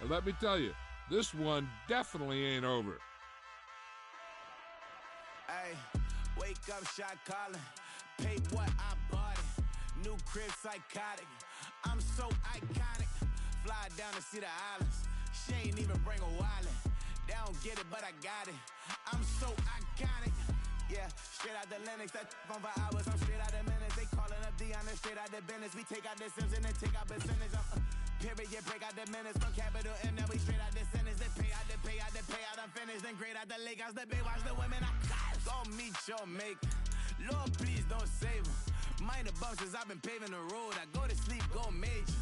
And let me tell you, this one definitely ain't over. Hey, wake up, shot calling. Pay what I bought it. New crib, psychotic. I'm so iconic. Fly down to see the islands. She ain't even bring a wallet. They don't get it, but I got it. I'm so iconic. Yeah, straight out the Lennox. That on for hours. I'm straight out the minutes. They calling up Dion and straight out the business. We take out the Sims and then take out percentage. Period, break out the minutes from capital M. Now we straight out the sentence. They pay out, they pay out, they pay out. I'm finished. Then grade out the lake house. The bay watch the women. I go meet your maker. Lord, please don't save them. Minor bumps as I've been paving the road. I go to sleep, go major.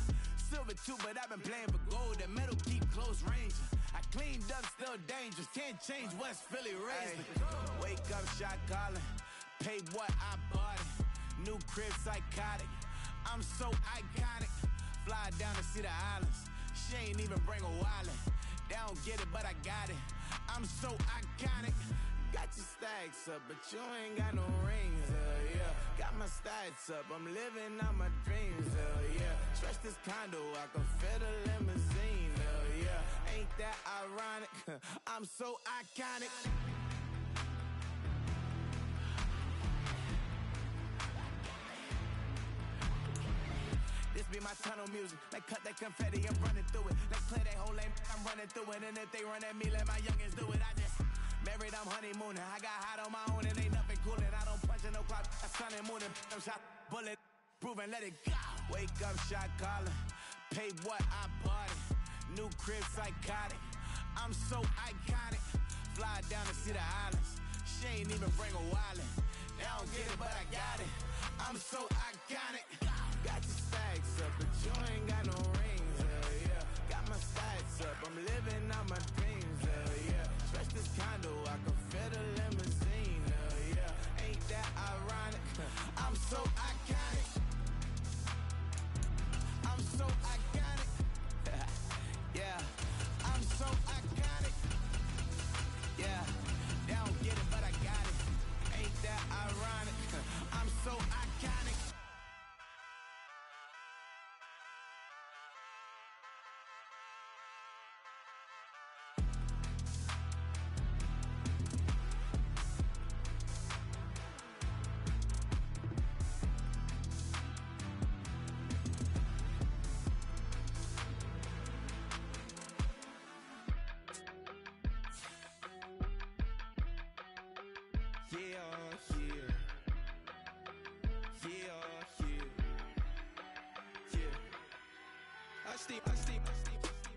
Silver too, but I've been playing for gold. The metal keep close range. I cleaned up, still dangerous. Can't change West Philly raised. Wake up, shot calling. Pay what I bought it. New crib, psychotic. I'm so iconic. Fly down to see the islands. She ain't even bring a wallet. They don't get it, but I got it. I'm so iconic. Got your stacks up, but you ain't got no rings, yeah. Got my stats up, I'm living out my dreams, yeah. Stretch this condo, I can fit a limousine, yeah. Ain't that ironic? I'm so iconic. This be my tunnel music. Like cut that confetti, I'm running through it. Like play that whole lane, I'm running through it. And if they run at me, let my youngins do it. I just married, I'm honeymooning. I got hot on my own and ain't nothing coolin'. I don't punch in no clock, I sun and moonin'. I'm shot, bullet, proven, let it go. Wake up, shot calling. Pay what I bought it. New crib, psychotic. I'm so iconic. Fly down to see the islands. She ain't even bring a wallet. They don't get it, but I got it. I'm so iconic. Got your stacks up, but you ain't got no rings, yeah. Got my stats up, I'm living out my dreams, yeah. Stretch this condo, I can fit a limousine, yeah. Ain't that ironic? I'm so iconic. I'm so iconic. Yeah, I'm so iconic. Yeah, they don't get it, but I got it. Ain't that ironic? I'm so iconic.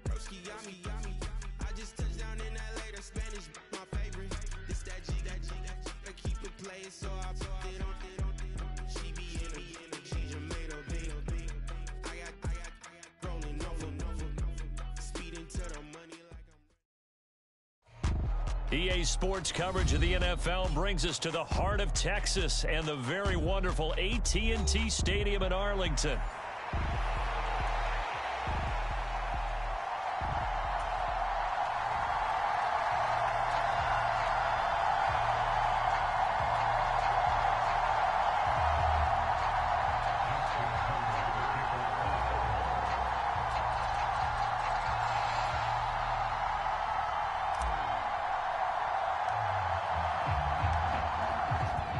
Broski, yummy. I just touched down in LA, the Spanish, my favorite. This that G, I keep it playing, so I put it on. She be in me, she Jamaica, baby. I got rolling over, speeding to the money like I'm. EA Sports coverage of the NFL brings us to the heart of Texas and the very wonderful AT&T Stadium in Arlington.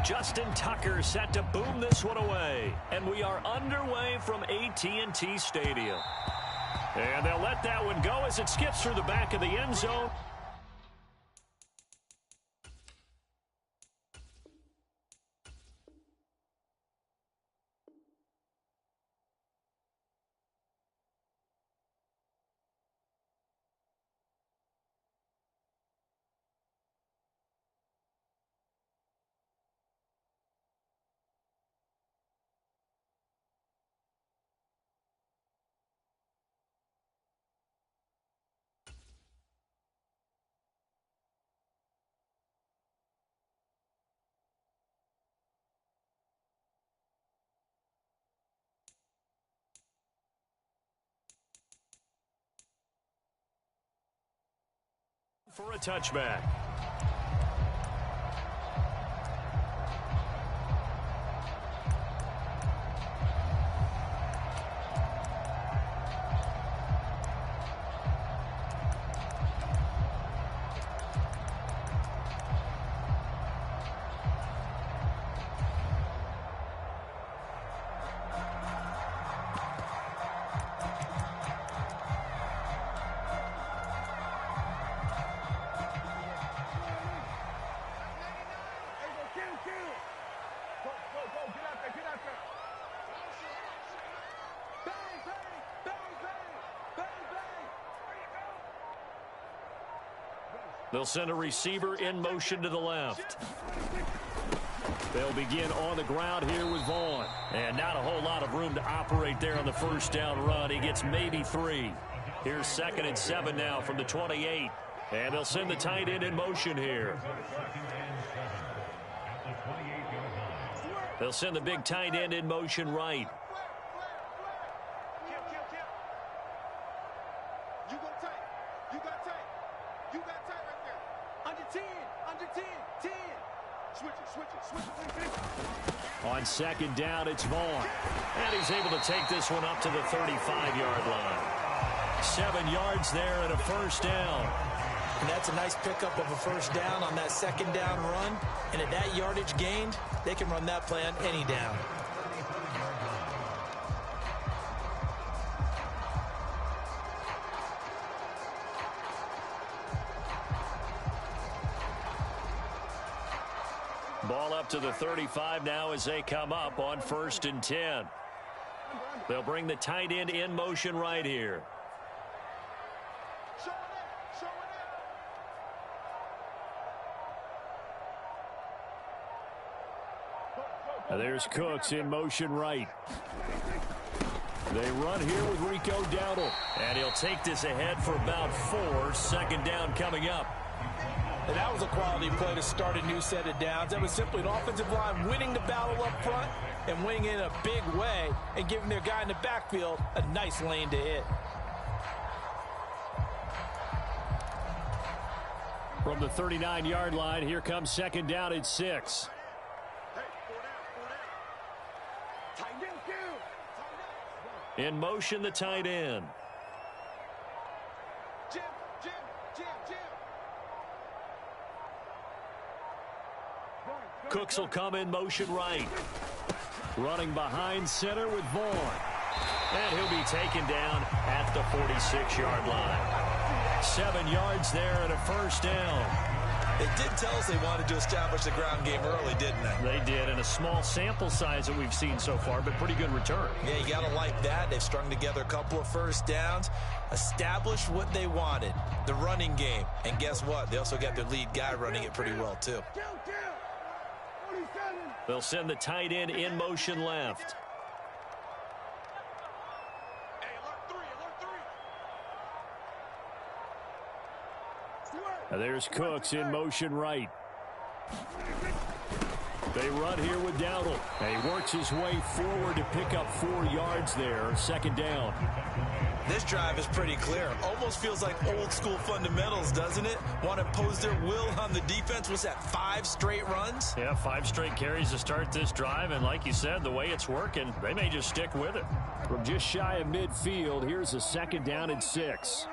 Justin Tucker set to boom this one away. And we are underway from AT&T Stadium. And they'll let that one go as it skips through the back of the end zone. For a touchback. They'll send a receiver in motion to the left. They'll begin on the ground here with Vaughn. And not a whole lot of room to operate there on the first down run. He gets maybe 3. Here's 2nd and 7 now from the 28. And they'll send the tight end in motion here. They'll send the big tight end in motion right. On 2nd down, it's Vaughn. And he's able to take this one up to the 35-yard line. 7 yards there and a first down. And that's a nice pickup of a first down on that 2nd down run. And at that yardage gained, they can run that play on any down. Ball up to the 35 now as they come up on 1st and 10. They'll bring the tight end in motion right here. There's Cooks in motion right. They run here with Rico Dowdle. And he'll take this ahead for about 4. 2nd down coming up. And that was a quality play to start a new set of downs. That was simply an offensive line winning the battle up front and winning in a big way and giving their guy in the backfield a nice lane to hit. From the 39-yard line, here comes 2nd down at 6. In motion, the tight end. Cooks will come in motion right. Running behind center with Vaughn. And he'll be taken down at the 46-yard line. 7 yards there and a first down. They did tell us they wanted to establish the ground game early, didn't they? They did, in a small sample size that we've seen so far, but pretty good return. Yeah, you got to like that. They've strung together a couple of first downs, established what they wanted, the running game. And guess what? They also got their lead guy running it pretty well, too. They'll send the tight end in motion left. There's Cooks in motion right. They run here with Dowdle. And he works his way forward to pick up 4 yards there. 2nd down. This drive is pretty clear. Almost feels like old school fundamentals, doesn't it? Want to impose their will on the defense. Was that 5 straight runs? Yeah, 5 straight carries to start this drive. And like you said, the way it's working, they may just stick with it. From just shy of midfield, here's a 2nd down and 6.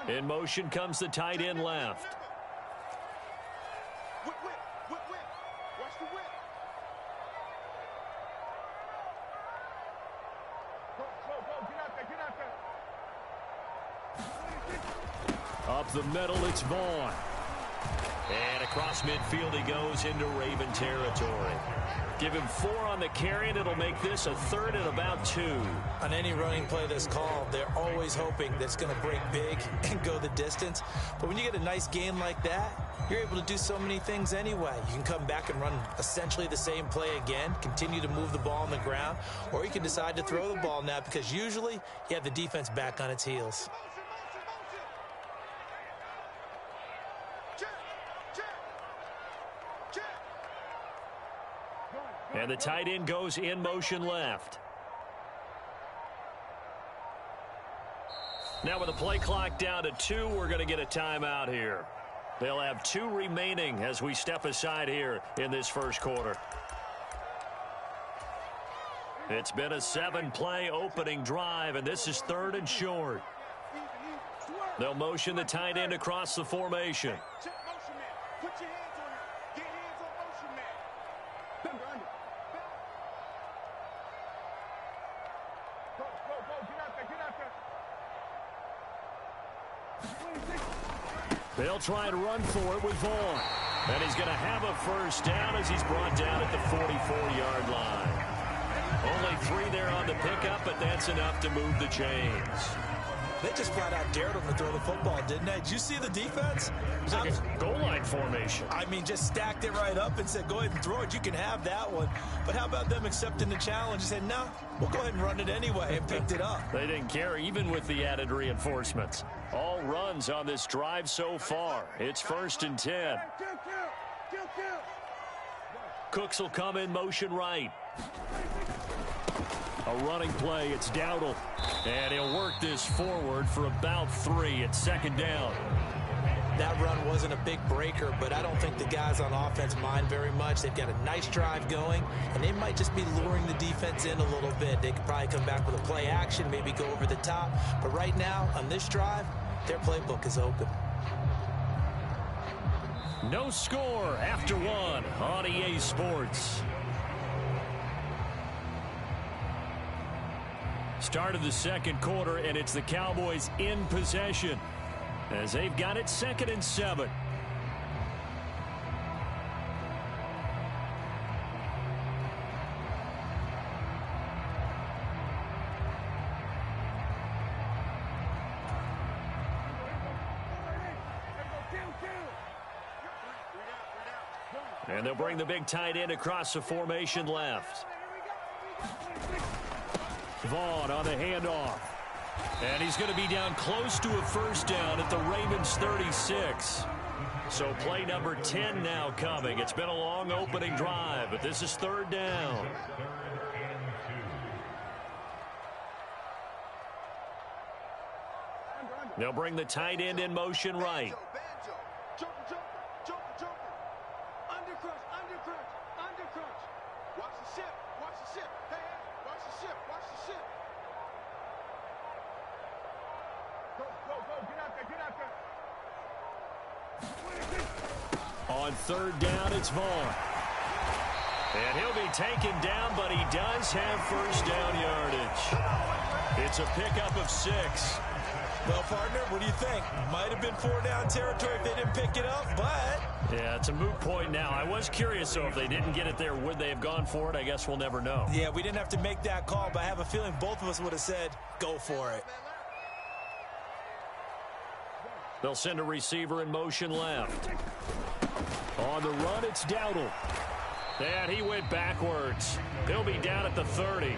In motion comes the tight end left. Up the middle, it's Vaughn. And across midfield he goes into Raven territory. Give him 4 on the carry, and it'll make this a 3rd and about 2. On any running play that's called, they're always hoping that it's going to break big and go the distance. But when you get a nice gain like that, you're able to do so many things anyway. You can come back and run essentially the same play again, continue to move the ball on the ground, or you can decide to throw the ball now because usually you have the defense back on its heels. And the tight end goes in motion left. Now with the play clock down to 2, we're going to get a timeout here. They'll have 2 remaining as we step aside here in this first quarter. It's been a 7-play opening drive, and this is 3rd and short. They'll motion the tight end across the formation. They'll try and run for it with Vaughn. And he's going to have a first down as he's brought down at the 44-yard line. Only 3 there on the pickup, but that's enough to move the chains. They just flat out dared him to throw the football, didn't they? Did you see the defense? It's like a goal line formation. I mean, just stacked it right up and said, go ahead and throw it. You can have that one. But how about them accepting the challenge and saying, no, we'll go ahead and run it anyway, and picked it up. They didn't care, even with the added reinforcements. All runs on this drive so far. It's 1st and 10. Cooks will come in motion right. A running play, it's Dowdle. And he'll work this forward for about 3 at 2nd down. That run wasn't a big breaker, but I don't think the guys on offense mind very much. They've got a nice drive going, and they might just be luring the defense in a little bit. They could probably come back with a play action, maybe go over the top. But right now, on this drive, their playbook is open. No score after 1 on EA Sports. Start of the 2nd quarter, and it's the Cowboys in possession as they've got it 2nd and 7. And they'll bring the big tight end across the formation left. Vaughn on the handoff. And he's going to be down close to a 1st down at the Ravens 36. So play number 10 now coming. It's been a long opening drive, but this is 3rd down. They'll bring the tight end in motion right. On 3rd down, it's Vaughn. And he'll be taken down, but he does have 1st down yardage. It's a pickup of 6. Well, partner, what do you think? Might have been 4-down territory if they didn't pick it up, but... Yeah, it's a moot point now. I was curious, so if they didn't get it there, would they have gone for it? I guess we'll never know. Yeah, we didn't have to make that call, but I have a feeling both of us would have said, go for it. They'll send a receiver in motion left. On the run, it's Dowdle. And he went backwards. He'll be down at the 30.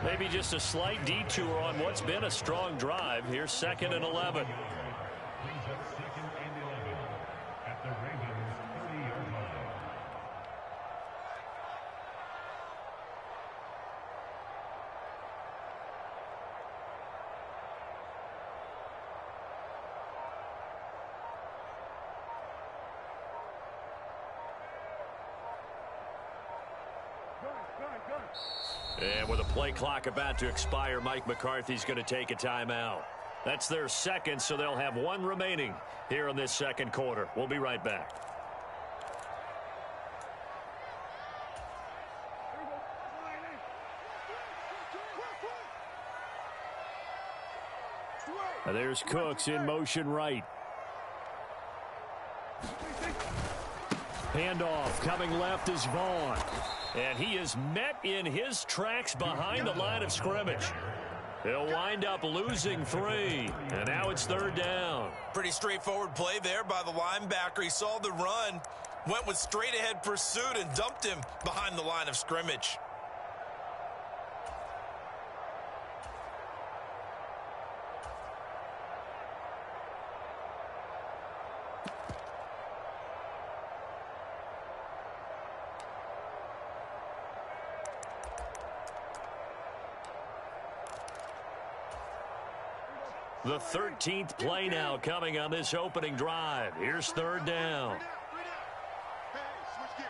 Maybe just a slight detour on what's been a strong drive. Here's 2nd and 11. And with a play clock about to expire, Mike McCarthy's going to take a timeout. That's their 2nd, so they'll have 1 remaining here in this 2nd quarter. We'll be right back. There's Cooks in motion right. Handoff coming left is Vaughn. And he is met in his tracks behind the line of scrimmage. He'll wind up losing 3. And now it's 3rd down. Pretty straightforward play there by the linebacker. He saw the run, went with straight-ahead pursuit, and dumped him behind the line of scrimmage. The 13th play now coming on this opening drive. Here's 3rd down. Hey, switch gears.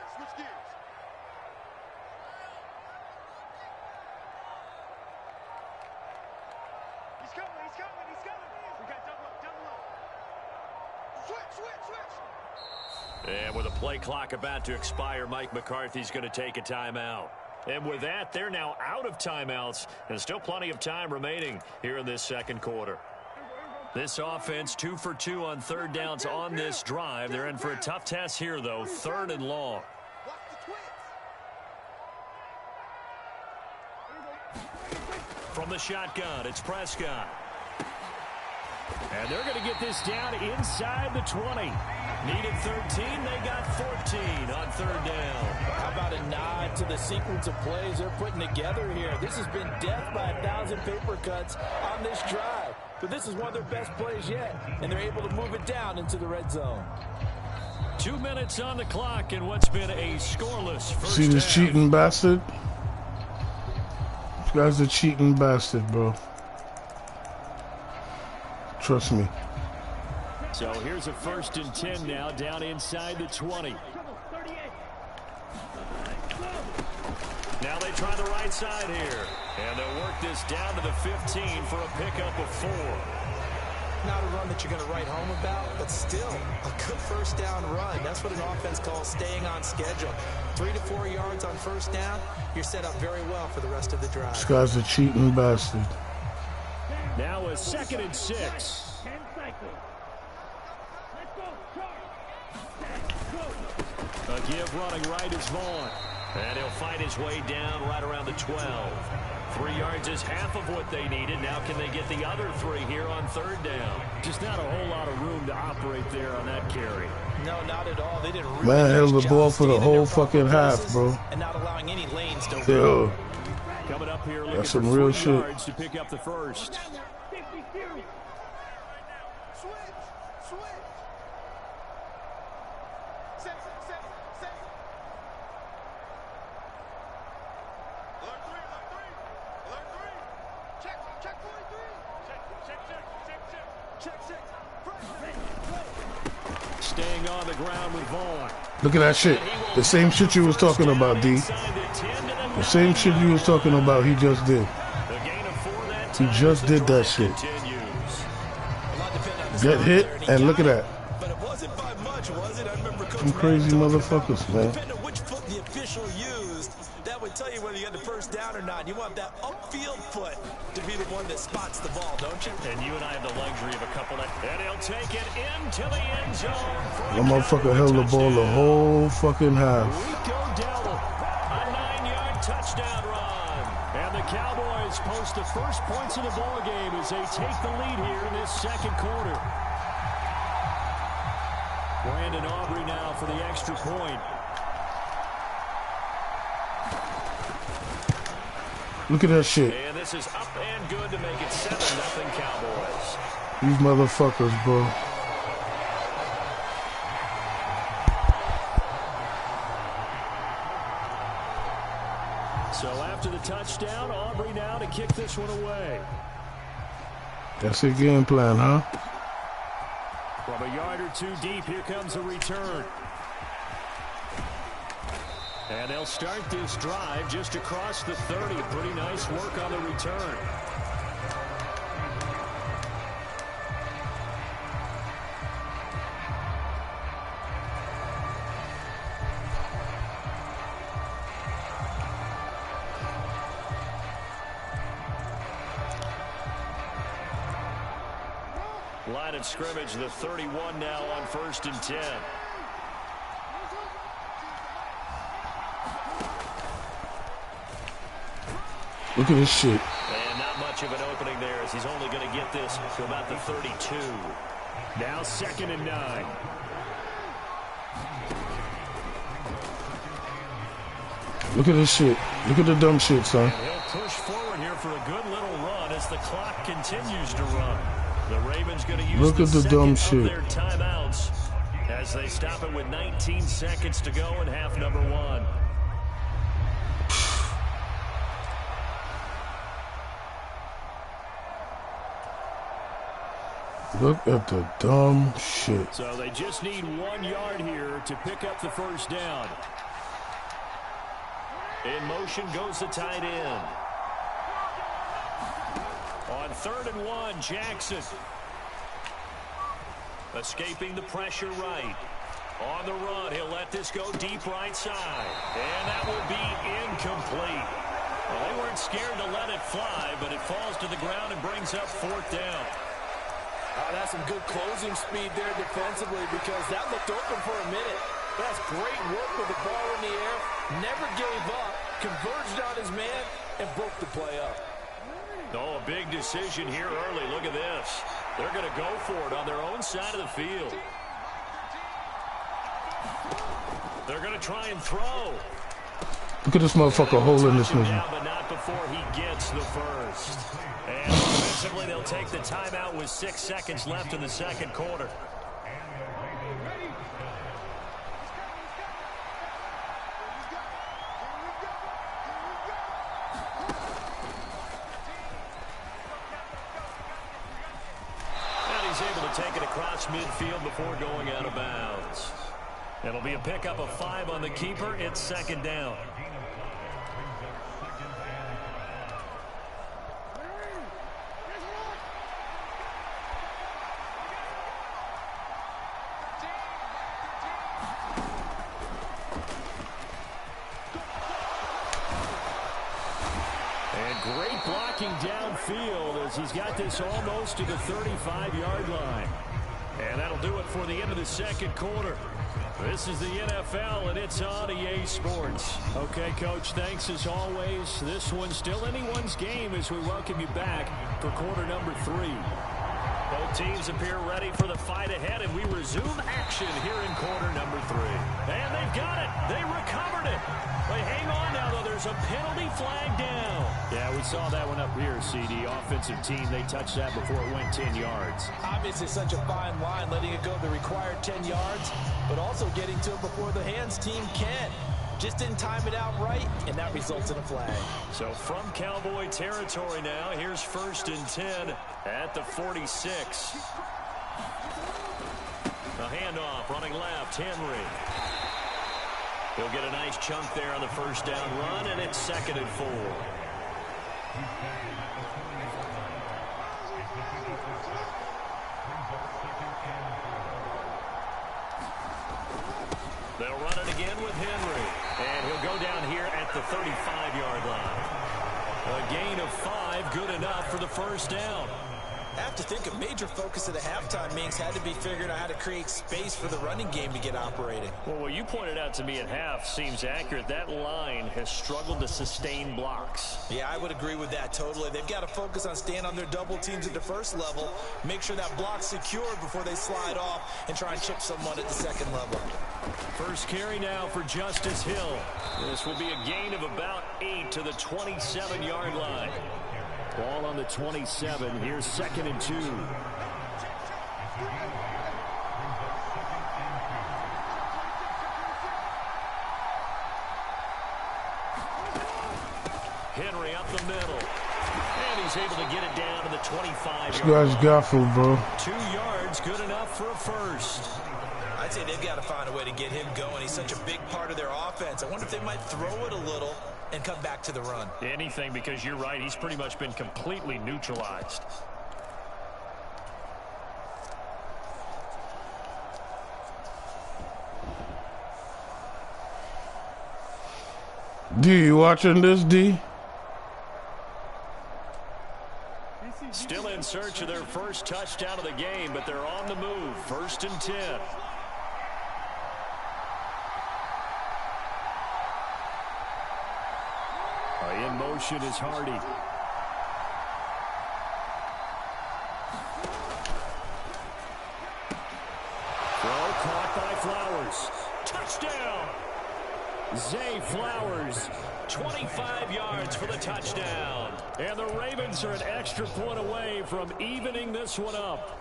He's coming. We got double up. Switch. And with a play clock about to expire, Mike McCarthy's going to take a timeout. And with that, they're now out of timeouts, and still plenty of time remaining here in this 2nd quarter. This offense 2 for 2 on 3rd downs on this drive. They're in for a tough test here, though, 3rd and long. From the shotgun, it's Prescott. And they're going to get this down inside the 20. Needed 13, they got 14 on third down. How about a nod to the sequence of plays they're putting together here? This has been death by 1,000 paper cuts on this drive. But this is one of their best plays yet, and they're able to move it down into the red zone. 2 minutes on the clock in what's been a scoreless first See this half. cheating bastard? This guy's a cheating bastard, bro. Trust me. So here's a 1st and 10 now, down inside the 20. Now they try the right side here. And they'll work this down to the 15 for a pickup of 4. Not a run that you're going to write home about, but still a good first down run. That's what an offense calls staying on schedule. 3 to 4 yards on first down, you're set up very well for the rest of the drive. This guy's a cheating bastard. Now a 2nd and 6. A give running right is Vaughn. And he'll fight his way down right around the 12. 3 yards is half of what they needed. Now can they get the other 3 here on third down? Just not a whole lot of room to operate there on that carry. No, not at all. They did a really Man held nice the ball job for the staying in whole their proper fucking half, places bro. And not allowing any lanes to Yo, Coming up here looking that's for some real 3 shit. yards to pick up the first. Staying on the ground with Vaughn. Look at that shit. The same shit you was talking about, D. The same shit you was talking about, he just did. He just did that shit. Get hit, and look at that. But it wasn't by much, was it? I remember Coach Some crazy motherfuckers, man. Depending on which foot the official used, that would tell you whether you had the first down or not. You want that upfield foot to be the one that spots the ball, don't you? And you and I have the luxury of a couple of... And he'll take it into the end zone. That motherfucker held the ball the whole fucking half. Rico Dowdle, a 9-yard touchdown run. And the Cowboys post the first points of the ball game as they take the lead here in this second quarter. Brandon Aubrey now for the extra point. Look at that shit. And this is up and good to make it 7-0 Cowboys. These motherfuckers, bro. So after the touchdown, Aubrey now to kick this one away. That's a game plan, huh? From a yard or 2 deep, here comes a return. And they'll start this drive just across the 30. Pretty nice work on the return. Line of scrimmage, the 31 now on 1st and 10. Look at this shit. And not much of an opening there as he's only going to get this to about the 32. Now 2nd and 9. Look at this shit. Look at the dumb shit, son. And he'll push forward here for a good little run as the clock continues to run. The Ravens going to use Look at the second dumb of shit. their timeouts as they stop it with 19 seconds to go in half number 1. Look at the dumb shit. So they just need 1 yard here to pick up the first down. In motion goes the tight end. On 3rd and 1, Jackson. Escaping the pressure right. On the run, he'll let this go deep right side. And that will be incomplete. Well, they weren't scared to let it fly, but it falls to the ground and brings up 4th down. Oh, that's some good closing speed there defensively because that looked open for a minute. That's great work with the ball in the air. Never gave up, converged on his man, and broke the play up. Oh, a big decision here early. Look at this. They're going to go for it on their own side of the field. They're going to try and throw. Look at this motherfucker holding this nigga. But not before he gets the first. And offensively, they'll take the timeout with 6 seconds left in the second quarter. And he's able to take it across midfield before going out of bounds. It'll be a pickup of 5 on the keeper. It's second down. And great blocking downfield as he's got this almost to the 35-yard line. And that'll do it for the end of the second quarter. This is the NFL, and it's on EA Sports. Okay, Coach, thanks as always. This one's still anyone's game as we welcome you back for quarter number 3. Both teams appear ready for the fight ahead, and we resume action here in quarter number 3. And they've got it. They recovered it. But hang on now, though. There's a penalty flag down. Yeah, we saw that one up here, CD. Offensive team, they touched that before it went 10 yards. Obviously, such a fine line, letting it go the required 10 yards, but also getting to it before the hands team can. Just didn't time it out right, and that results in a flag. So from Cowboy territory now, here's 1st and 10 at the 46. A handoff, running left, Henry. He'll get a nice chunk there on the first down run, and it's 2nd and 4. They'll run it again with Henry. And he'll go down here at the 35-yard line. A gain of 5, good enough for the first down. I have to think a major focus of the halftime meetings had to be figuring out how to create space for the running game to get operating. Well, what you pointed out to me at half seems accurate. That line has struggled to sustain blocks. Yeah, I would agree with that totally. They've got to focus on staying on their double teams at the first level, make sure that block's secured before they slide off and try and chip someone at the second level. First carry now for Justice Hill. This will be a gain of about 8 to the 27-yard line. Ball on the 27. Here's 2nd and 2. Henry up the middle. And he's able to get it down to the 25. This guy's gaffled, bro. 2 yards, good enough for a first. I'd say they've got to find a way to get him going. He's such a big part of their offense. I wonder if they might throw it a little and come back to the run. Anything, because you're right. He's pretty much been completely neutralized. D, you watching this, D? Still in search of their first touchdown of the game, but they're on the move. 1st and 10. In motion is Hardy. Throw caught by Flowers. Touchdown! Zay Flowers, 25 yards for the touchdown. And the Ravens are an extra point away from evening this one up.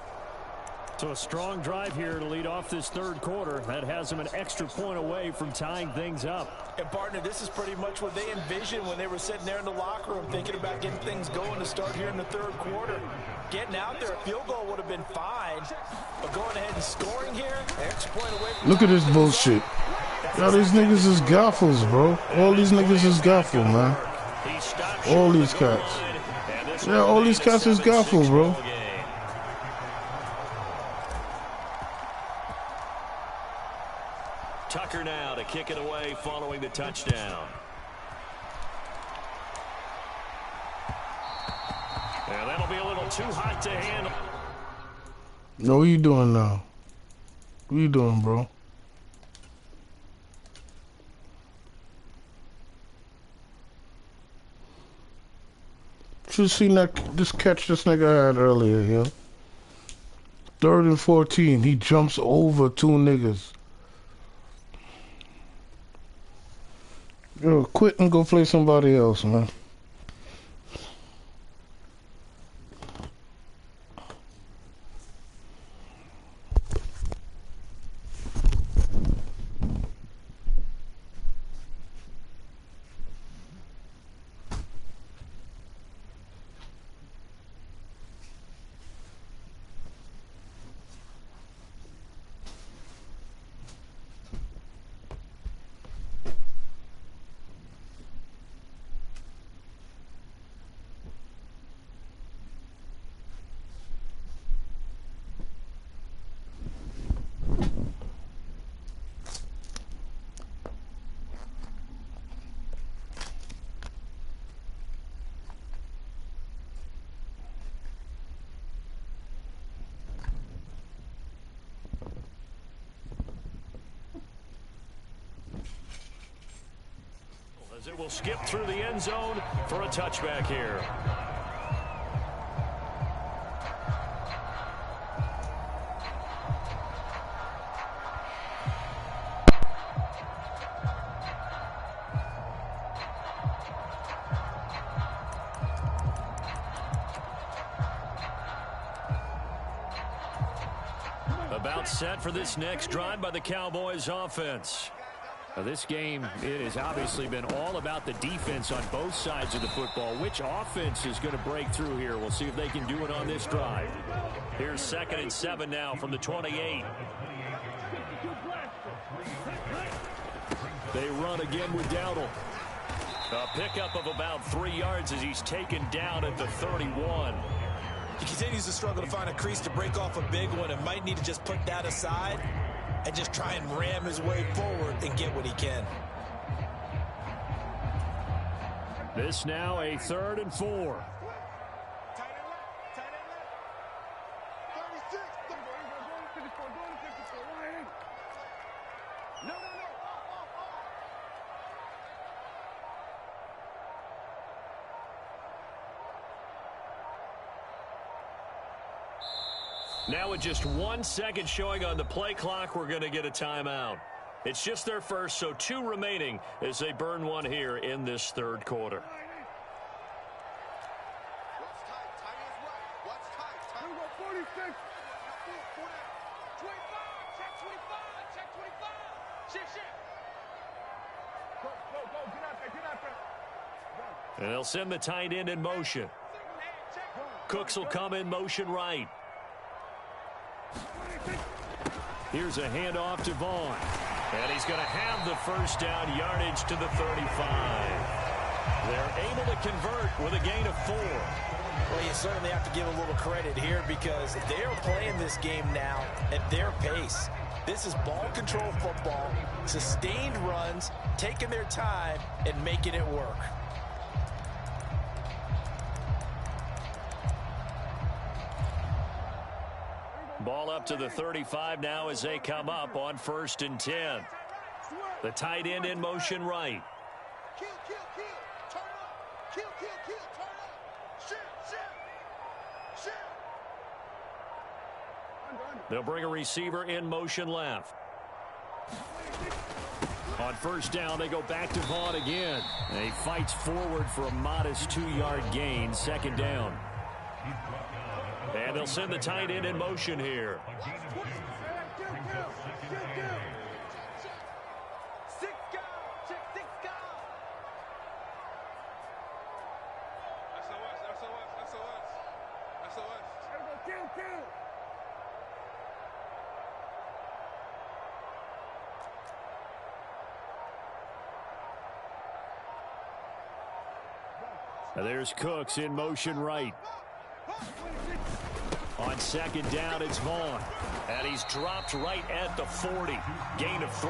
So a strong drive here to lead off this third quarter. That has them an extra point away from tying things up. And, partner, this is pretty much what they envisioned when they were sitting there in the locker room thinking about getting things going to start here in the third quarter. Getting out there, a field goal would have been fine. But going ahead and scoring here, extra point away from Look at this bullshit. Yo, these niggas is gaffles, bro. All these niggas is gaffle, man. All these cats. Yeah, all these cats is gaffle, bro. Tucker now to kick it away following the touchdown. And that'll be a little too hot to handle. No, what you doing now? What you doing, bro? Should seen that this catch this nigga had earlier, yo. 3rd and 14. He jumps over 2 niggas. Yo, quit and go play somebody else, man. As it will skip through the end zone for a touchback here. About set for this next drive by the Cowboys offense. Now this game, it has obviously been all about the defense on both sides of the football. Which offense is going to break through here? We'll see if they can do it on this drive. Here's 2nd and 7 now from the 28. They run again with Dowdle. A pickup of about 3 yards as he's taken down at the 31. He continues to struggle to find a crease to break off a big one and might need to just put that aside and just try and ram his way forward and get what he can. This now a 3rd and 4. Now with just 1 second showing on the play clock, we're going to get a timeout. It's just their first, so 2 remaining as they burn one here in this 3rd quarter. And they'll send the tight end in motion. Cooks will come in motion right. Here's a handoff to Vaughn. And he's going to have the first down, yardage to the 35. They're able to convert with a gain of 4. Well, you certainly have to give a little credit here because they're playing this game now at their pace. This is ball control football, sustained runs, taking their time, and making it work. Ball up to the 35 now as they come up on 1st and 10. The tight end in motion right. Kill, kill, kill. Turn up. Kill, kill, kill. Turn up. Shit. They'll bring a receiver in motion left. On 1st down, they go back to Vaughn again. And he fights forward for a modest 2-yard gain, 2nd down. And they'll send the tight end in motion here. Now there's Cooks in motion right. On 2nd down, it's Vaughn. And he's dropped right at the 40. Gain of 3.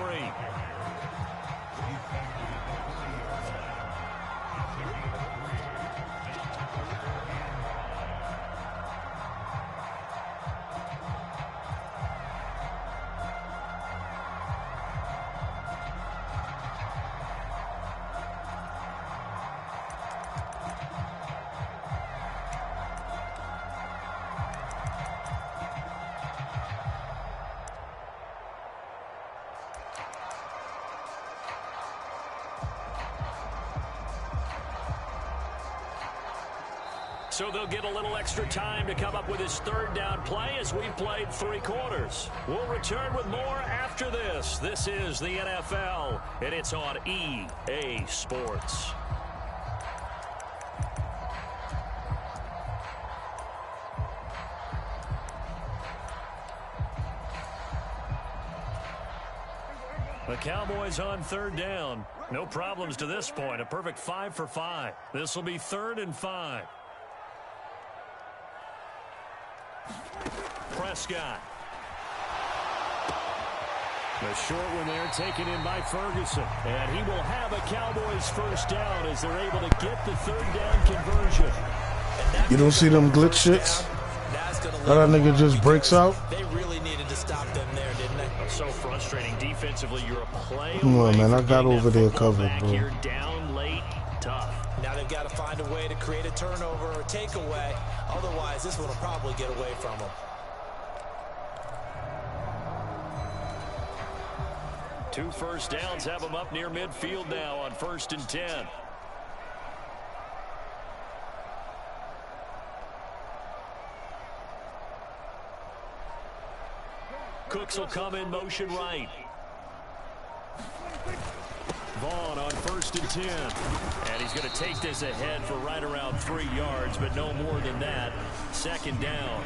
So they'll get a little extra time to come up with his third down play as we've played 3 quarters. We'll return with more after this. This is the NFL, and it's on EA Sports. The Cowboys on third down. No problems to this point. A perfect 5 for 5. This will be 3rd and 5. Prescott. The short one there taken in by Ferguson. And he will have a Cowboys first down as they're able to get the third down conversion. You don't see them glitch shits? That nigga just breaks out? They really needed to stop them there, didn't they? So frustrating defensively. You're a play Come on, away man. I from got getting over that there football covered, back bro. here, down late, tough. Now they've got to find a way to create a turnover or takeaway. Otherwise, this one will probably get away from them. 2 first downs have them up near midfield now on 1st and 10. Cooks will come in motion right. Vaughn on 1st and 10. And he's going to take this ahead for right around 3 yards, but no more than that. 2nd down.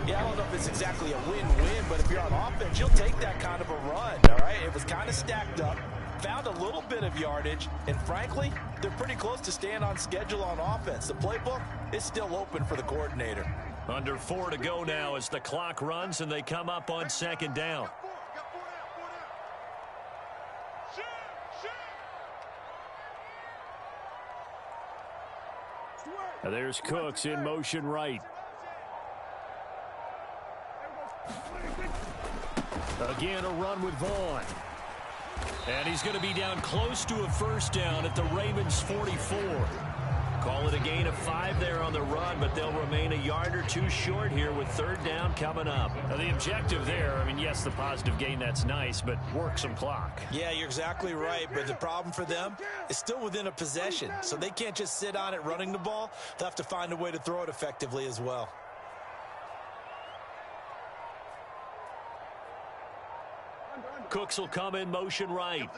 Yeah, I don't know if it's exactly a win-win, but if you're on offense, you'll take that kind of a run, all right? It was kind of stacked up, found a little bit of yardage, and frankly, they're pretty close to staying on schedule on offense. The playbook is still open for the coordinator. Under 4 to go now as the clock runs and they come up on 2nd down. Now there's Cooks in motion right. Again, a run with Vaughn. And he's going to be down close to a first down at the Ravens' 44. Call it a gain of 5 there on the run, but they'll remain a yard or 2 short here with 3rd down coming up. Now the objective there, I mean, yes, the positive gain, that's nice, but work some clock. Yeah, you're exactly right, but the problem for them is still within a possession, so they can't just sit on it running the ball. They'll have to find a way to throw it effectively as well. Cooks will come in motion right.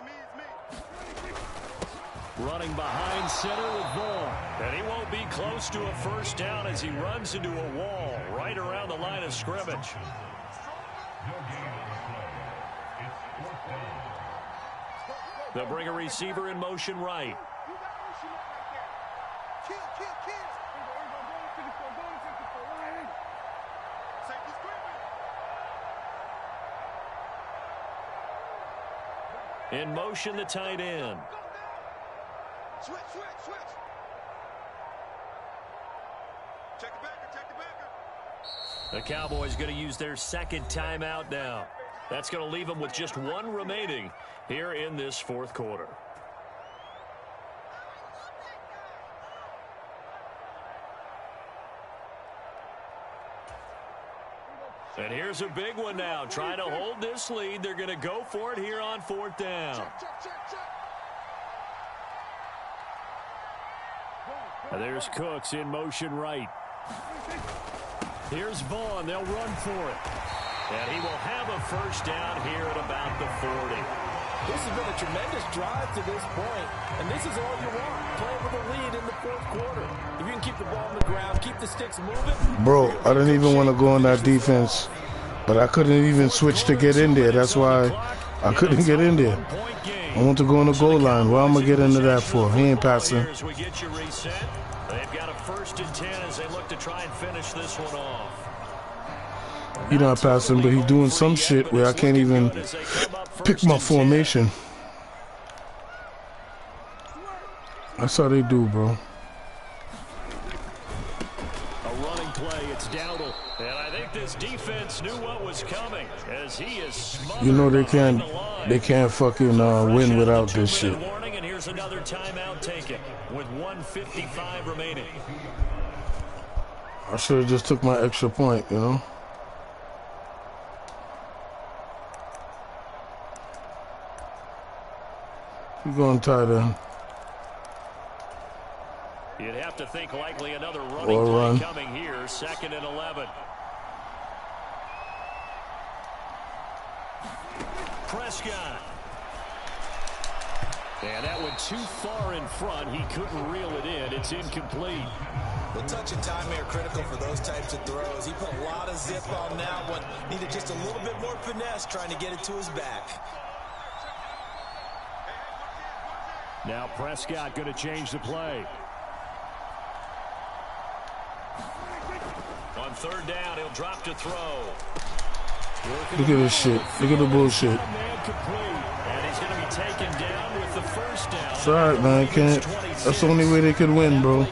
Running behind center with Vaughn. And he won't be close to a first down as he runs into a wall right around the line of scrimmage. They'll bring a receiver in motion right. In motion, the tight end. Switch. Check the backer. The Cowboys going to use their 2nd timeout now. That's going to leave them with just 1 remaining here in this 4th quarter. And here's a big one now. Trying to hold this lead. They're going to go for it here on 4th down. And there's Cooks in motion right. Here's Vaughn. They'll run for it. And he will have a first down here at about the 40. This has been a tremendous drive to this point, and this is all you want, playing with a lead in the 4th quarter. If you can keep the ball on the ground, keep the sticks moving. Bro, I didn't even want to go on that defense, but I couldn't even switch to get in there. That's why I couldn't get in there. I want to go on the goal line. What am I get into that for? He ain't passing. We get you reset. They've got a 1st and 10 as they look to try and finish this one off. He's not passing, but he's doing some shit where I can't even pick my formation. That's how they do, bro. A running play, it's Dowdle. And I think this defense knew what was coming as he is smothered. You know they can't fucking win without this shit. And here's another timeout taken with 1:55 remaining. I should have just took my extra point, you know. Keep going tight end. You'd have to think likely another running play coming here, 2nd and 11. Prescott. And that went too far in front. He couldn't reel it in. It's incomplete. The touch and time are critical for those types of throws. He put a lot of zip on that one. Needed just a little bit more finesse trying to get it to his back. Now Prescott going to change the play. On 3rd down, he'll drop to throw. Look at this shit. Look at the bullshit. And he's going to be taken down with the 1st down. It's alright, man. Can't. That's the only way they could win, bro.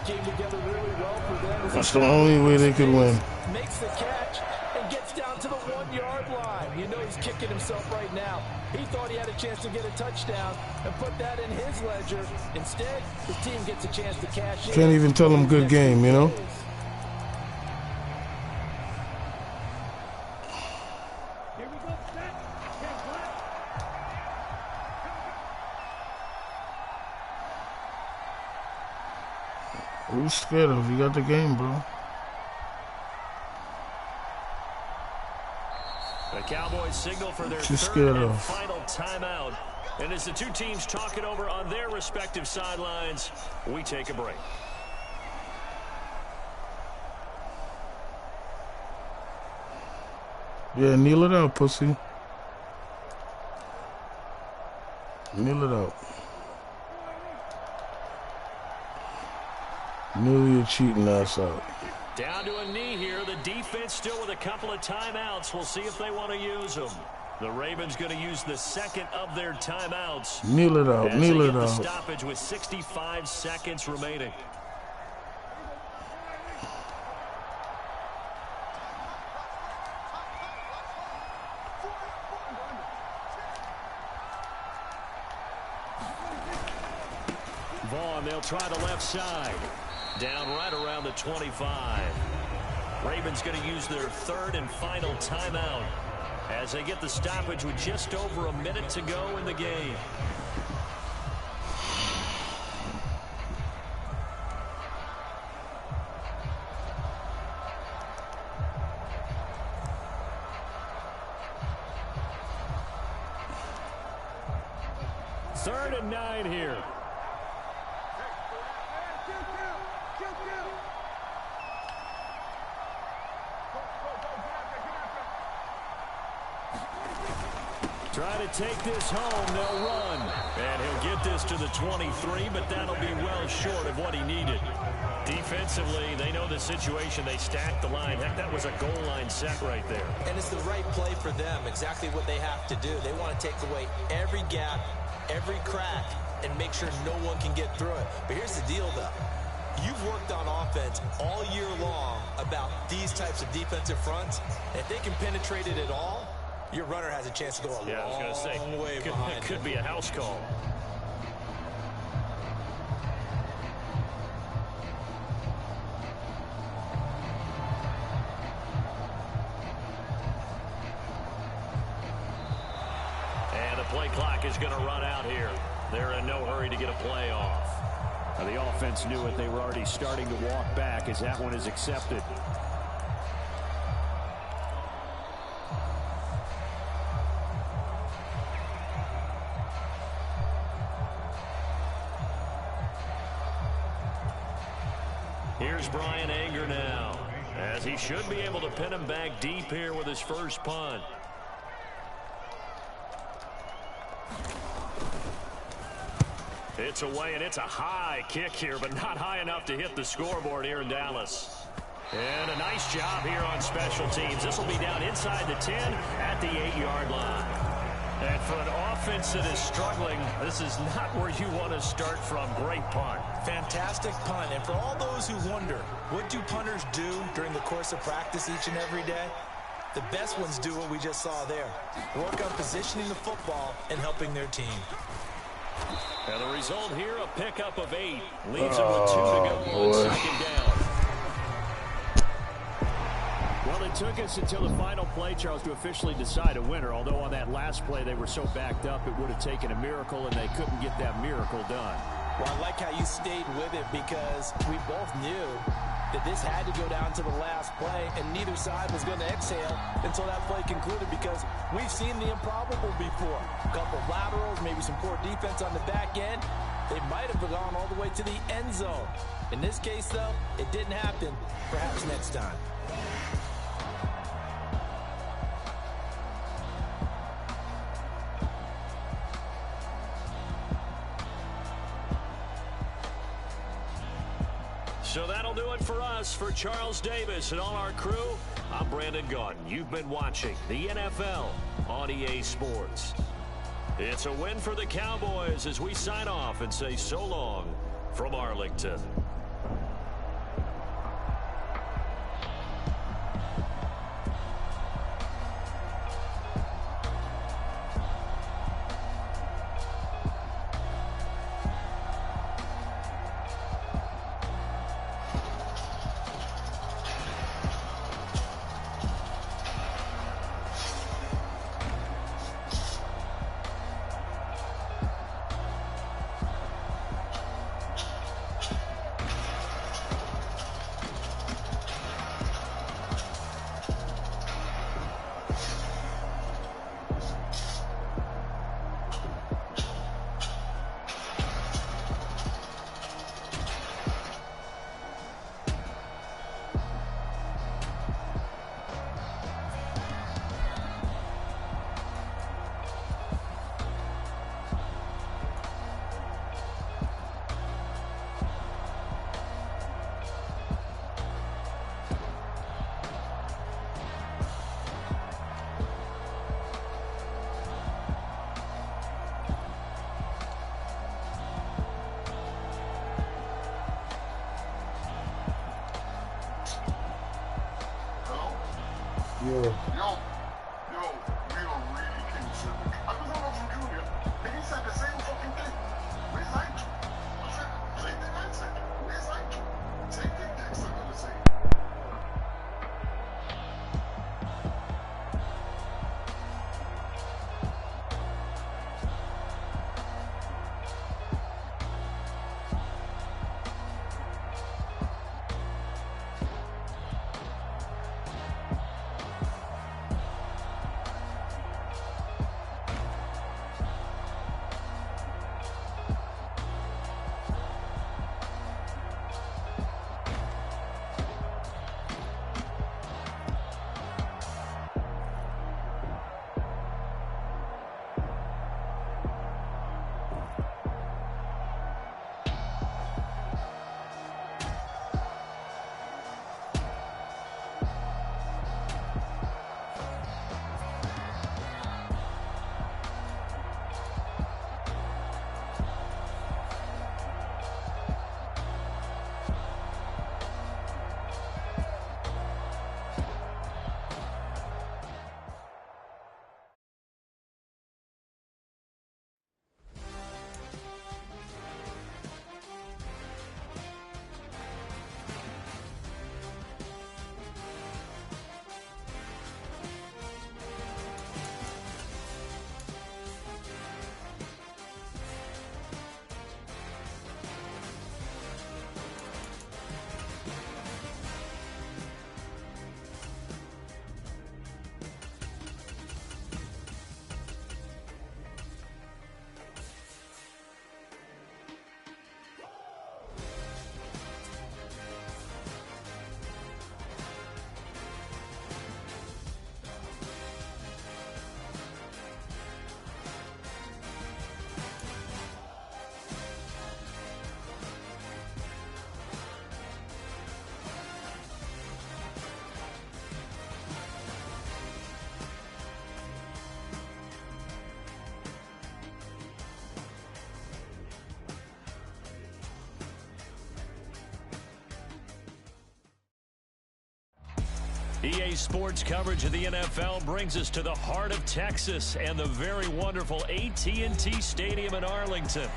That's the only way they could win. Makes the catch and gets down to the 1-yard line. You know he's kicking himself right now. He thought he had a chance to get a touchdown and put that in his ledger. Instead, his team gets a chance to cash in. Can't even tell him good game, you know? Who's scared of? You got the game, bro. The Cowboys signal for their 3rd and final timeout. And as the two teams talk it over on their respective sidelines, we take a break. Yeah, kneel it out, pussy. Kneel it out. Kneel your cheating ass out. Down to a knee here. The defense still with a couple of timeouts. We'll see if they want to use them. The Ravens going to use the 2nd of their timeouts. Kneel it out. Kneel it out. Stoppage with 65 seconds remaining. Vaughn, they'll try the left side. Down right around the 25. Ravens going to use their 3rd and final timeout as they get the stoppage with just over a minute to go in the game. Third and 9 here. Try to take this home, they'll run. And he'll get this to the 23, but that'll be well short of what he needed. Defensively, they know the situation. They stacked the line. Heck, that was a goal line set right there. And it's the right play for them, exactly what they have to do. They want to take away every gap, every crack, and make sure no one can get through it. But here's the deal, though. You've worked on offense all year long about these types of defensive fronts. If they can penetrate it at all, your runner has a chance to go a long way behind. It could be a house call. And the play clock is going to run out here. They're in no hurry to get a play off. Now, the offense knew it. They were already starting to walk back as that one is accepted. Here's Brian Anger now, as he should be able to pin him back deep here with his first punt. It's away, and it's a high kick here, but not high enough to hit the scoreboard here in Dallas. And a nice job here on special teams. This will be down inside the 10 at the 8-yard line. And for an offense that is struggling, this is not where you want to start from. Great punt. Fantastic punt. And for all those who wonder, what do punters do during the course of practice each and every day? The best ones do what we just saw there. Work on positioning the football and helping their team. And the result here, a pickup of 8. Leaves them with 2 to go on 2nd down. Well, it took us until the final play, Charles, to officially decide a winner. Although on that last play they were so backed up, it would have taken a miracle, and they couldn't get that miracle done. Well, I like how you stayed with it because we both knew that this had to go down to the last play, and neither side was going to exhale until that play concluded because we've seen the improbable before. A couple laterals, maybe some poor defense on the back end. They might have gone all the way to the end zone. In this case, though, it didn't happen. Perhaps next time. So that'll do it for us. For Charles Davis and all our crew, I'm Brandon Gaudin. You've been watching the NFL on EA Sports. It's a win for the Cowboys as we sign off and say so long from Arlington. Yeah. Yo, we are really considered. I was on from Junior, and he said the same fucking thing. Where's Aitu? I said, same thing I said. Where's Aitu? Same thing Dexter gonna say. EA Sports coverage of the NFL brings us to the heart of Texas and the very wonderful AT&T Stadium in Arlington.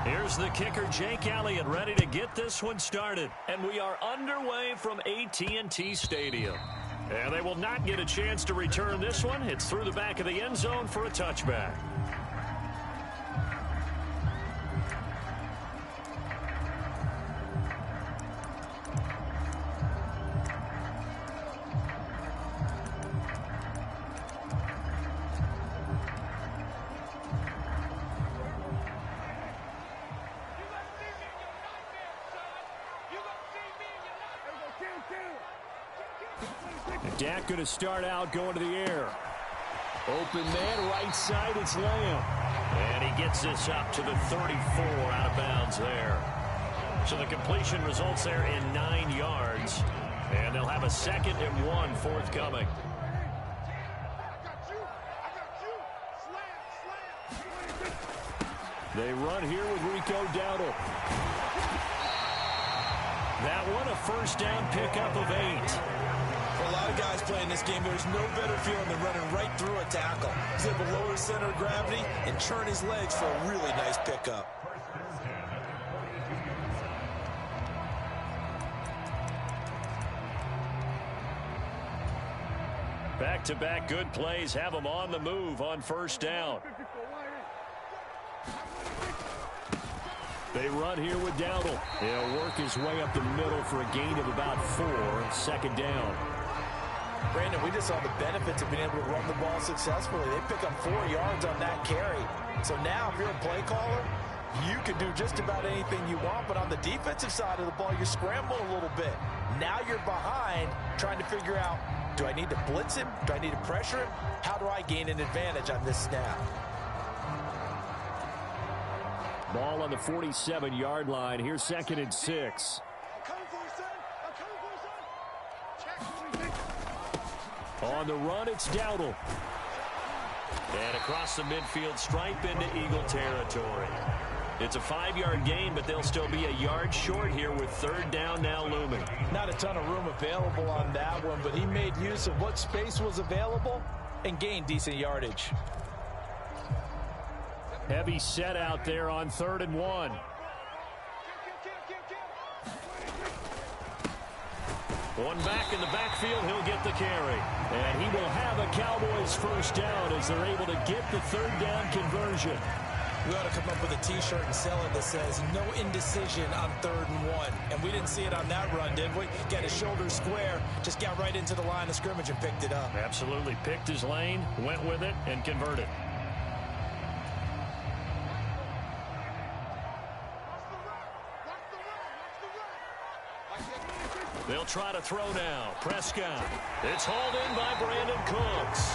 Here's the kicker, Jake Elliott, ready to get this one started. And we are underway from AT&T Stadium. And they will not get a chance to return this one. It's through the back of the end zone for a touchback. Dak going to start out going to the air. Open man, right side, it's Lamb. And he gets this up to the 34 out of bounds there. So the completion results there in 9 yards. And they'll have a 2nd and 1 forthcoming. They run here with Rico Dowdle. That one a first down pickup of 8. For a lot of guys playing this game, there's no better feeling than running right through a tackle. He's able to lower his center of gravity and churn his legs for a really nice pickup. Back-to-back good plays have him on the move on first down. They run here with Dowdle. He'll work his way up the middle for a gain of about 4, 2nd down. Brandon, we just saw the benefits of being able to run the ball successfully. They pick up 4 yards on that carry. So now if you're a play caller, you can do just about anything you want, but on the defensive side of the ball, you scramble a little bit. Now you're behind trying to figure out, do I need to blitz him? Do I need to pressure him? How do I gain an advantage on this snap? Ball on the 47-yard line. Here's 2nd and 6. On the run, it's Dowdle. And across the midfield stripe into Eagle territory. It's a 5-yard gain, but they'll still be a yard short here with 3rd down now looming. Not a ton of room available on that one, but he made use of what space was available and gained decent yardage. Heavy set out there on 3rd and 1. One back in the backfield, he'll get the carry. And he will have a Cowboys first down as they're able to get the 3rd down conversion. We ought to come up with a T-shirt and sell it that says, no indecision on 3rd and 1. And we didn't see it on that run, did we? Got his shoulder square, just got right into the line of scrimmage and picked it up. Absolutely. Picked his lane, went with it, and converted. They'll try to throw now. Prescott. It's hauled in by Brandon Cooks.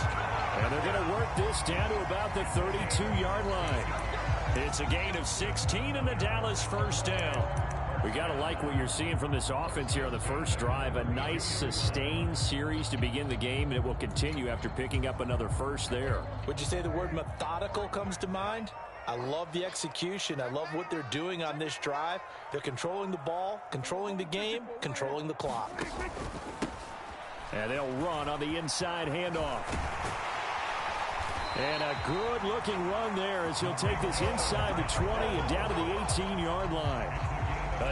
And they're going to work this down to about the 32-yard line. It's a gain of 16 and the Dallas first down. We got to like what you're seeing from this offense here on the first drive. A nice sustained series to begin the game, and it will continue after picking up another first there. Would you say the word methodical comes to mind? I love the execution. I love what they're doing on this drive. They're controlling the ball, controlling the game, controlling the clock. And they'll run on the inside handoff. And a good-looking run there as he'll take this inside the 20 and down to the 18-yard line.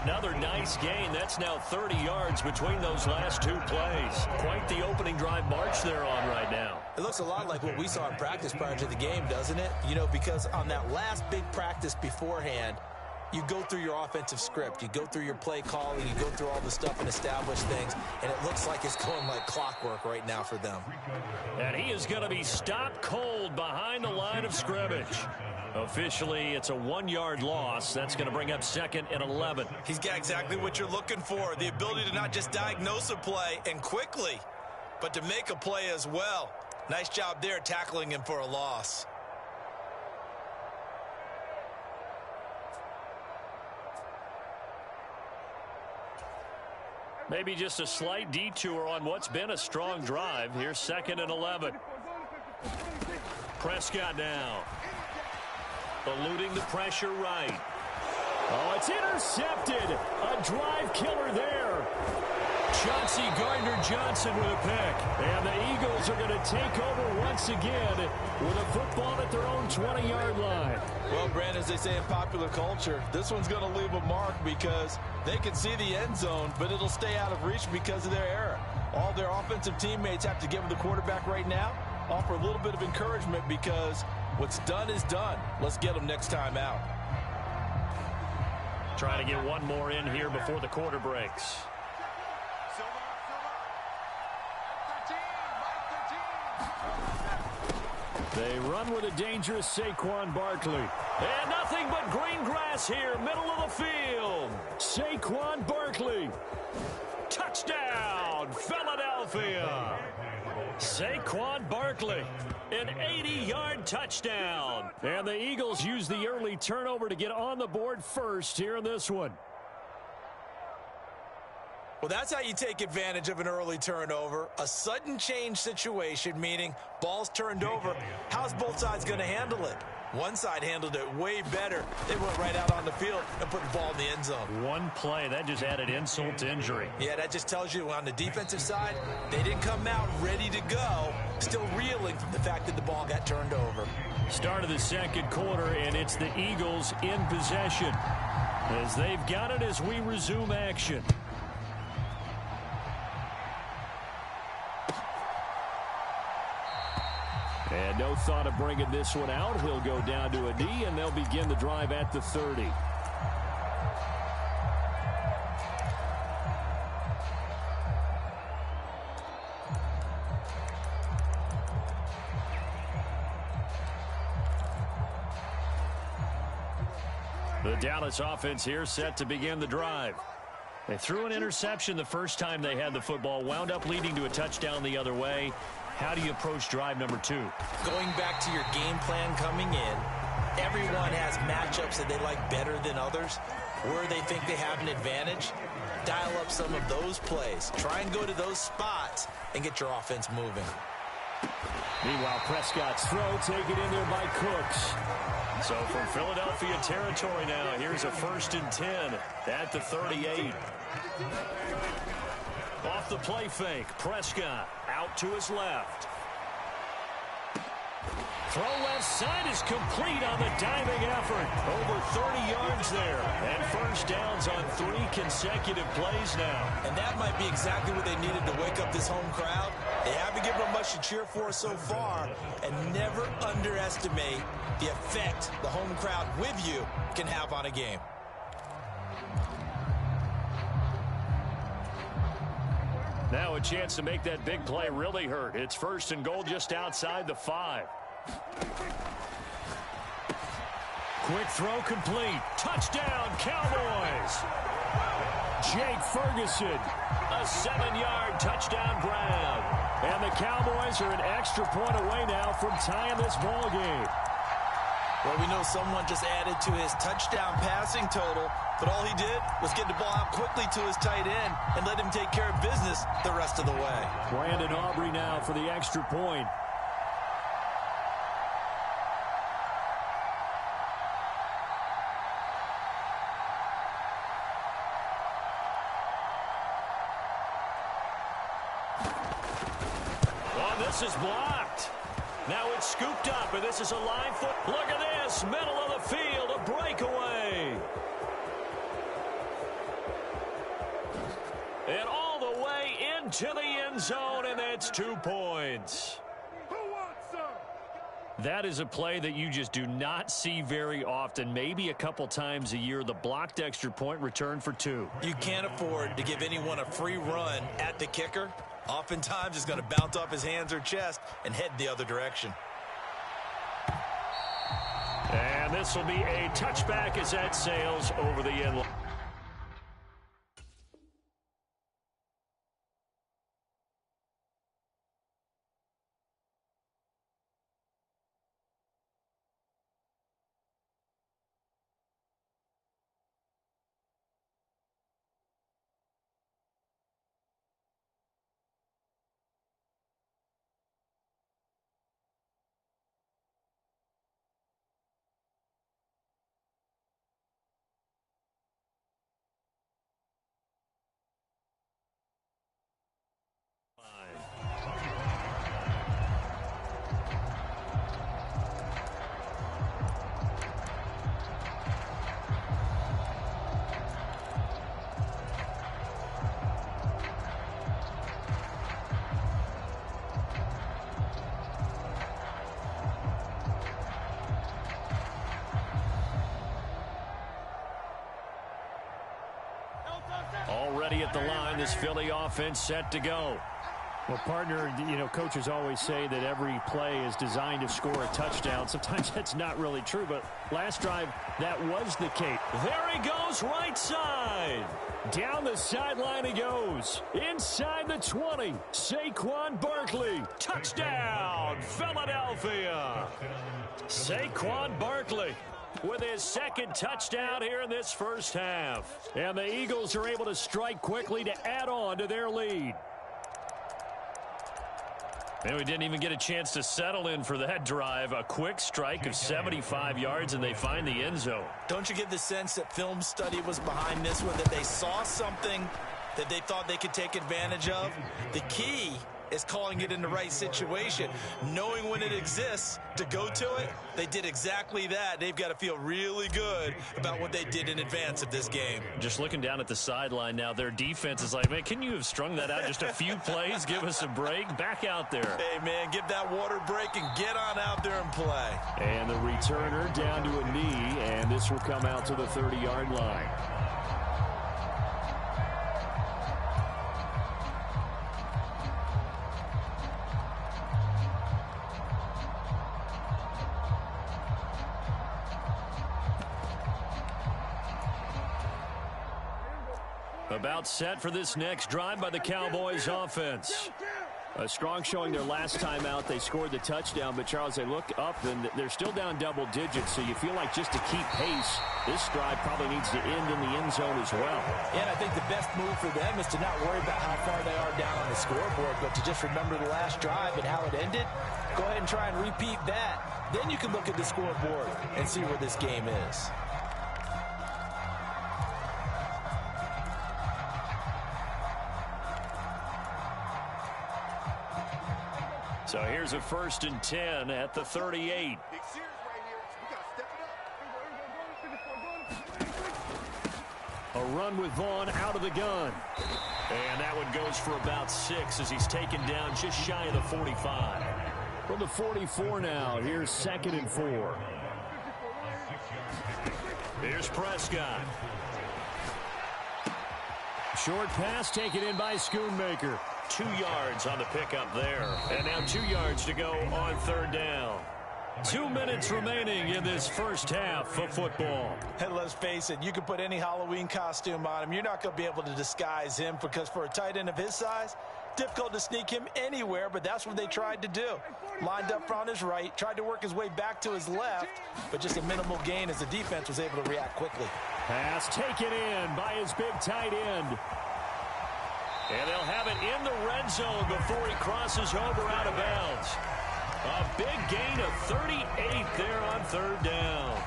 Another nice gain. That's now 30 yards between those last 2 plays. Quite the opening drive march they're on right now. It looks a lot like what we saw in practice prior to the game, doesn't it? You know, because on that last big practice beforehand, you go through your offensive script. You go through your play calling. You go through all the stuff and establish things. And it looks like it's going like clockwork right now for them. And he is going to be stopped cold behind the line of scrimmage. Officially, it's a 1-yard loss. That's going to bring up 2nd and 11. He's got exactly what you're looking for. The ability to not just diagnose a play and quickly, but to make a play as well. Nice job there tackling him for a loss. Maybe just a slight detour on what's been a strong drive. Here's 2nd and 11. Prescott now. Eluding the pressure right. Oh, it's intercepted. A drive killer there. Chauncey Gardner-Johnson with a pick. And the Eagles are going to take over once again with a football at their own 20-yard line. Well, Brandon, as they say in popular culture, this one's going to leave a mark because they can see the end zone, but it'll stay out of reach because of their error. All their offensive teammates have to give the quarterback right now, offer a little bit of encouragement because what's done is done. Let's get them next time out. Trying to get one more in here before the quarter breaks. They run with a dangerous Saquon Barkley. And nothing but green grass here, middle of the field. Saquon Barkley. Touchdown, Philadelphia. Saquon Barkley, an 80-yard touchdown. And the Eagles use the early turnover to get on the board first here in this one. Well, that's how you take advantage of an early turnover. A sudden change situation, meaning ball's turned over. How's both sides going to handle it? One side handled it way better. They went right out on the field and put the ball in the end zone. One play, that just added insult to injury. Yeah, that just tells you on the defensive side, they didn't come out ready to go, still reeling from the fact that the ball got turned over. Start of the second quarter, and it's the Eagles in possession as they've got it as we resume action. And no thought of bringing this one out. He'll go down to a knee, and they'll begin the drive at the 30. The Dallas offense here set to begin the drive. They threw an interception the first time they had the football, wound up leading to a touchdown the other way. How do you approach drive number 2? Going back to your game plan coming in, everyone has matchups that they like better than others. Where they think they have an advantage, dial up some of those plays. Try and go to those spots and get your offense moving. Meanwhile, Prescott's throw taken in there by Cooks. So from Philadelphia territory now, here's a 1st and 10 at the 38. Off the play fake, Prescott out to his left. Throw left side is complete on the diving effort. Over 30 yards there. And first downs on 3 consecutive plays now. And that might be exactly what they needed to wake up this home crowd. They haven't given them much to cheer for so far. And never underestimate the effect the home crowd with you can have on a game. Now a chance to make that big play really hurt. It's 1st and goal just outside the 5. Quick throw complete. Touchdown, Cowboys. Jake Ferguson, a 7-yard touchdown grab. And the Cowboys are an extra point away now from tying this ball game. Well, we know someone just added to his touchdown passing total, but all he did was get the ball out quickly to his tight end and let him take care of business the rest of the way. Brandon Aubrey now for the extra point. Oh, this is blocked. Now it's scooped up, and this is a line foot. Look at this, middle of the field, a breakaway. And all the way into the end zone, and that's 2 points. That is a play that you just do not see very often, maybe a couple times a year. The blocked extra point return for 2. You can't afford to give anyone a free run at the kicker. Oftentimes, it's going to bounce off his hands or chest and head the other direction. And this will be a touchback as that sails over the end line. ready at the line. This Philly offense set to go. Well, partner, coaches always say that every play is designed to score a touchdown. Sometimes that's not really true, but last drive, that was the case. There he goes, right side. Down the sideline he goes. Inside the 20, Saquon Barkley. Touchdown, Philadelphia. Saquon Barkley with his second touchdown here in this first half. And the Eagles are able to strike quickly to add on to their lead. And we didn't even get a chance to settle in for that drive. A quick strike of 75 yards, and they find the end zone. Don't you get the sense that film study was behind this one, that they saw something that they thought they could take advantage of? The key is calling it in the right situation, knowing when it exists to go to it. They did exactly that. They've got to feel really good about what they did in advance of this game. Just looking down at the sideline now, their defense is like, man, can you have strung that out just a few plays? Give us a break. Back out there. Hey, man, give that water break and get on out there and play. And the returner down to a knee, and this will come out to the 30-yard line. About set for this next drive by the Cowboys offense. A strong showing their last time out. They scored the touchdown, but Charles, they look up and they're still down double digits, so you feel like just to keep pace, this drive probably needs to end in the end zone as well. Yeah, and I think the best move for them is to not worry about how far they are down on the scoreboard, but to just remember the last drive and how it ended. Go ahead and try and repeat that. Then you can look at the scoreboard and see where this game is. So here's a 1st and 10 at the 38. A run with Vaughn out of the gun. And that one goes for about 6 as he's taken down just shy of the 45. From the 44 now, here's 2nd and 4. Here's Prescott. Short pass taken in by Schoonmaker. 2 yards on the pickup there. And now 2 yards to go on 3rd down. 2 minutes remaining in this first half of football. And let's face it, you can put any Halloween costume on him. You're not going to be able to disguise him because for a tight end of his size, difficult to sneak him anywhere, but that's what they tried to do. Lined up on his right, tried to work his way back to his left, but just a minimal gain as the defense was able to react quickly. Pass taken in by his big tight end. And they'll have it in the red zone before he crosses over out of bounds. A big gain of 38 there on 3rd down.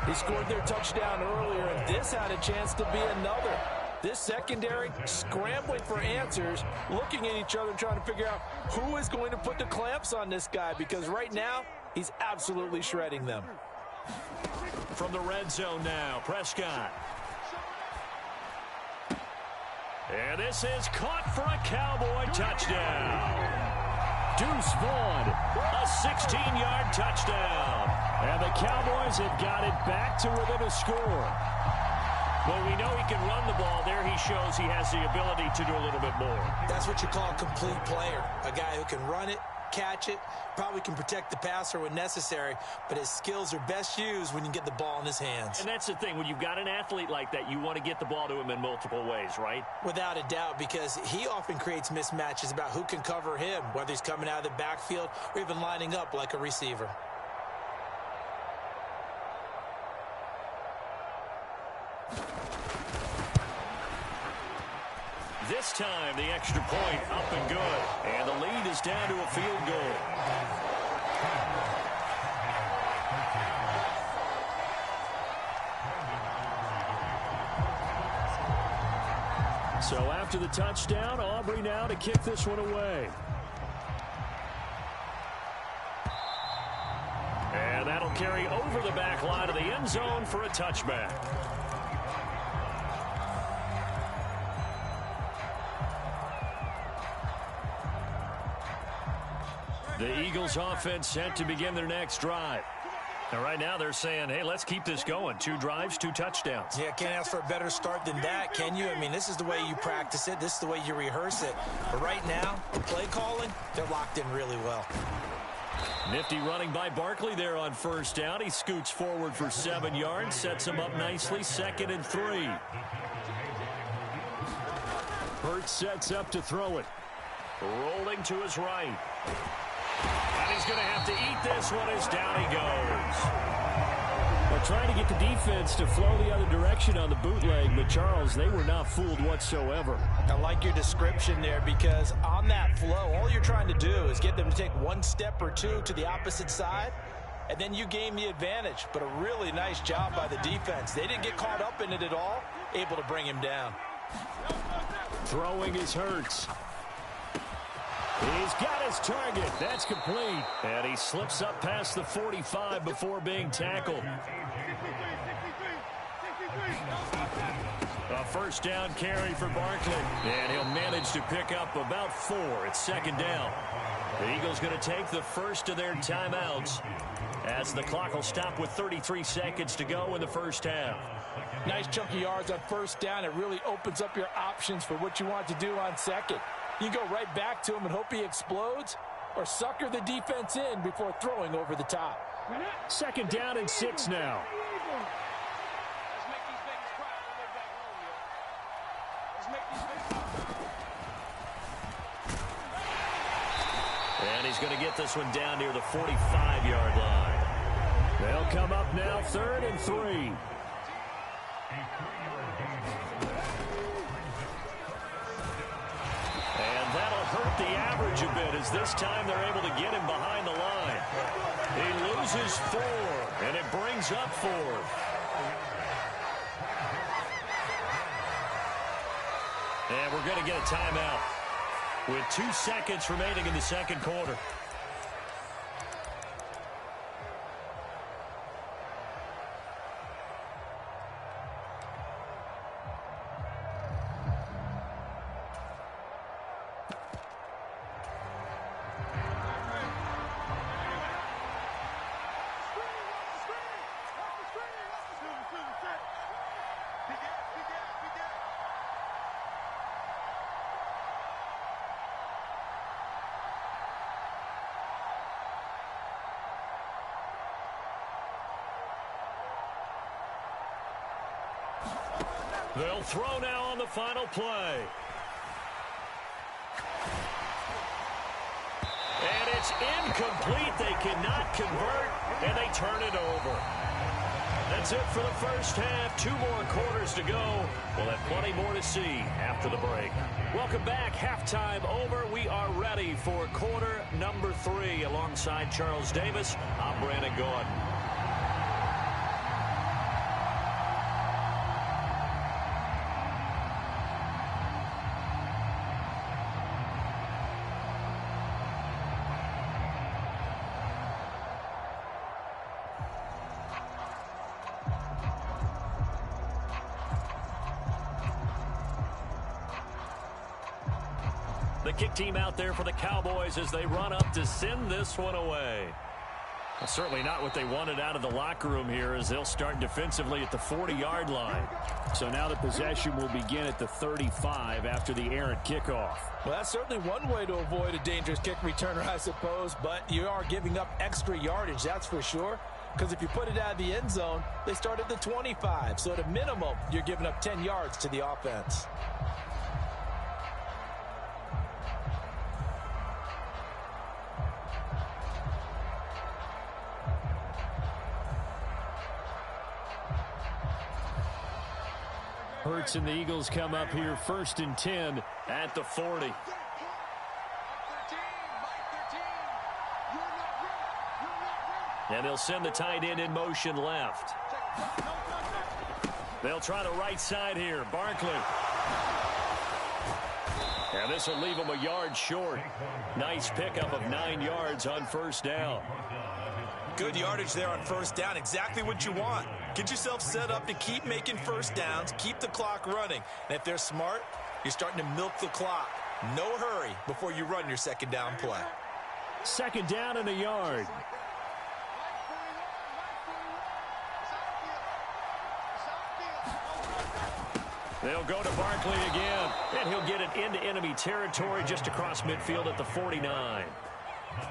He scored their touchdown earlier, and this had a chance to be another. This secondary scrambling for answers, looking at each other, trying to figure out who is going to put the clamps on this guy, because right now he's absolutely shredding them. From the red zone now, Prescott. And this is caught for a Cowboy touchdown. Deuce Vaughn, a 16-yard touchdown. And the Cowboys have got it back to within a score. Well, we know he can run the ball. There he shows he has the ability to do a little bit more. That's what you call a complete player. A guy who can run it, catch it, probably can protect the passer when necessary, but his skills are best used when you get the ball in his hands. And that's the thing. When you've got an athlete like that, you want to get the ball to him in multiple ways, right? Without a doubt, because he often creates mismatches about who can cover him, whether he's coming out of the backfield or even lining up like a receiver. This time, the extra point up and good. And the lead is down to a field goal. So after the touchdown, Aubrey now to kick this one away. And that'll carry over the back line of the end zone for a touchback. The Eagles offense set to begin their next drive. And right now they're saying, hey, let's keep this going. 2 drives, 2 touchdowns. Yeah, can't ask for a better start than that, can you? I mean, this is the way you practice it. This is the way you rehearse it. But right now, play calling, they're locked in really well. Nifty running by Barkley there on first down. He scoots forward for 7 yards, sets him up nicely, 2nd and 3. Hurts sets up to throw it. Rolling to his right. And he's going to have to eat this one as down he goes. They're trying to get the defense to flow the other direction on the bootleg, but Charles, they were not fooled whatsoever. I like your description there because on that flow, all you're trying to do is get them to take 1 step or 2 to the opposite side, and then you gain the advantage. But a really nice job by the defense. They didn't get caught up in it at all, able to bring him down. Throwing is Hurts. He's got his target. That's complete. And he slips up past the 45 before being tackled. A first down carry for Barkley. And he'll manage to pick up about 4. It's 2nd down. The Eagles going to take the first of their timeouts as the clock will stop with 33 seconds to go in the first half. Nice chunky yards on first down. It really opens up your options for what you want to do on second. You go right back to him and hope he explodes, or sucker the defense in before throwing over the top. 2nd down and 6 now. And he's going to get this one down near the 45-yard line. They'll come up now 3rd and 3. And that'll hurt the average a bit as this time they're able to get him behind the line. He loses 4, and it brings up 4th. And we're going to get a timeout with 2 seconds remaining in the second quarter. They'll throw now on the final play. And it's incomplete. They cannot convert, and they turn it over. That's it for the first half. 2 more quarters to go. We'll have plenty more to see after the break. Welcome back. Halftime over. We are ready for quarter number 3. Alongside Charles Davis, I'm Brandon Gordon. The kick team out there for the Cowboys as they run up to send this one away. Well, certainly not what they wanted out of the locker room here as they'll start defensively at the 40-yard line. So now the possession will begin at the 35 after the errant kickoff. Well, that's certainly one way to avoid a dangerous kick returner, I suppose, but you are giving up extra yardage, that's for sure. Because if you put it out of the end zone, they start at the 25. So at a minimum, you're giving up 10 yards to the offense. Hurts and the Eagles come up here 1st and 10 at the 40. And they'll send the tight end in motion left. They'll try the right side here. Barkley. And this will leave them a yard short. Nice pickup of 9 yards on first down. Good yardage there on first down. Exactly what you want. Get yourself set up to keep making first downs, keep the clock running. And if they're smart, you're starting to milk the clock. No hurry before you run your second down play. 2nd down and a yard. They'll go to Barkley again, and he'll get it into enemy territory just across midfield at the 49.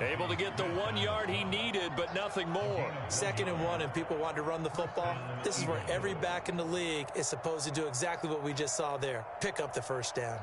Able to get the 1 yard he needed, but nothing more. 2nd and 1, and people want to run the football. This is where every back in the league is supposed to do exactly what we just saw there. Pick up the first down.